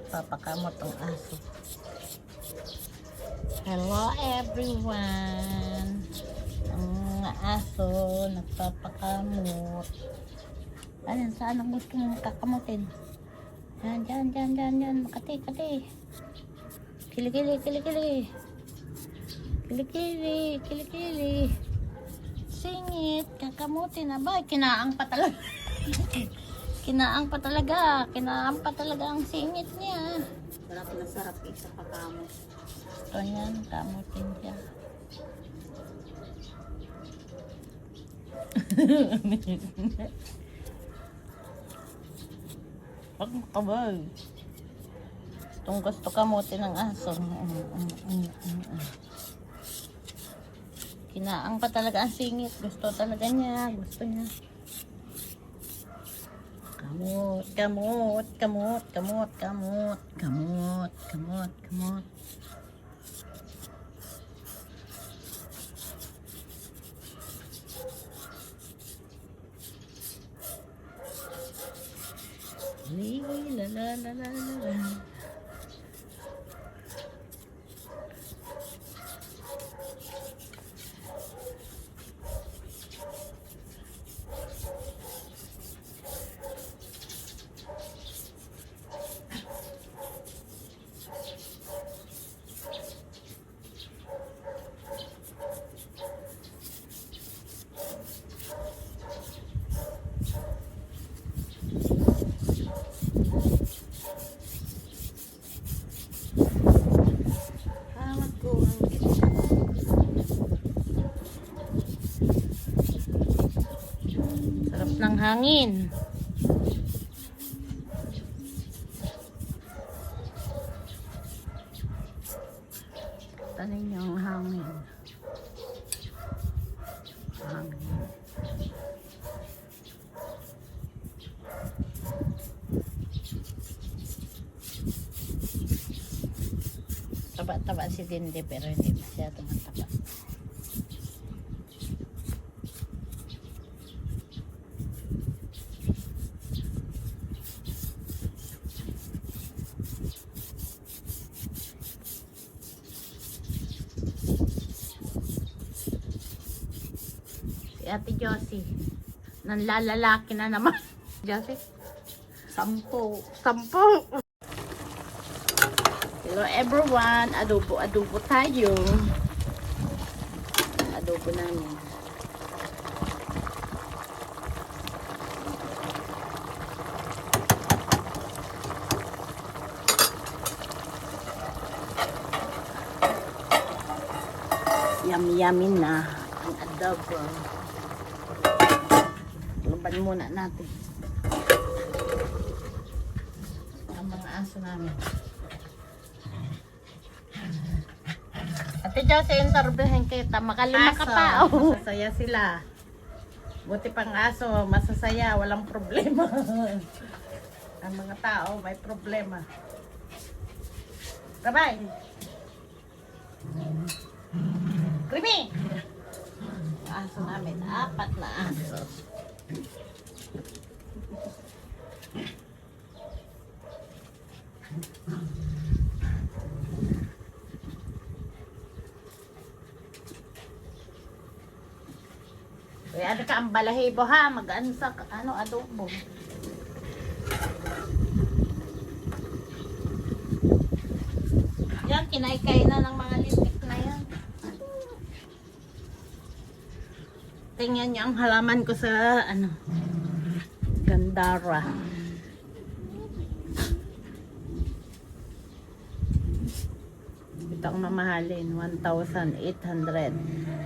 Papakamot ang aso. Hello everyone. Ang mga aso nagpapakamot. Ayan, saan ang gusto mong kakamutin? Yan. Makati. Kilikili. Kilikili. Singit, kakamutin. Aba, kinaang pa talaga. Kinaang pa talaga ang singit niya. Sarap na sarap sa pagkamot. Ito yan, kamutin siya. Huwag makabag. Itong gusto kamutin ng aso. Kinaang pa talaga ang singit. Gusto talaga niya. Gusto niya. Kamot. La. Sarap ng hangin. Tanin niyo ang hangin. Taba si Dinde pero hindi masyado mataba. Si Ate Josie, nanlalalaki na naman. Josie? 10. Hello everyone, adobo tayo. Adobo namin. Yummy na ang adobo. Luban muna natin ang mga aso namin. Ate Josie, interviewin kita. Makalima ka pa. Oh. Masasaya sila. Buti pang aso, masasaya. Walang problema. Ang mga tao, may problema. Rabay! Krimi! Aso namin. 4 na aso. Kaya ano ka ang balahibo ha, mag-ano sa adobo. Yan, kinaykay na ng mga lintik na yan. Tingnan niyo ang halaman ko sa Gandara. Ito ang mamahalin, 1,800.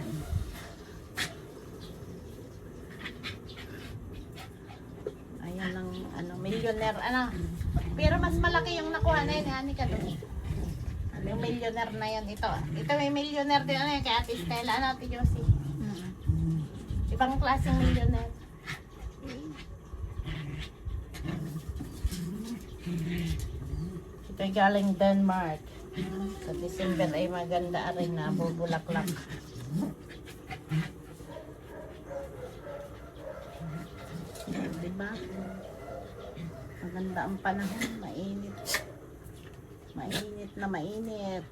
Millionaire, pero mas malaki yung nakuha na yun, hani ka doon. Yung millionaire na yan, ito may millionaire din, kay Ate Stella, Ate Josie. Ibang klaseng millionaire. Ito galing Denmark. Sa December ay maganda rin na bubulaklak. Diba? Maganda ang panahon, mainit. Mainit na mainit.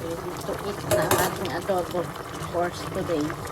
Ready to eat na ang ating adobo for today.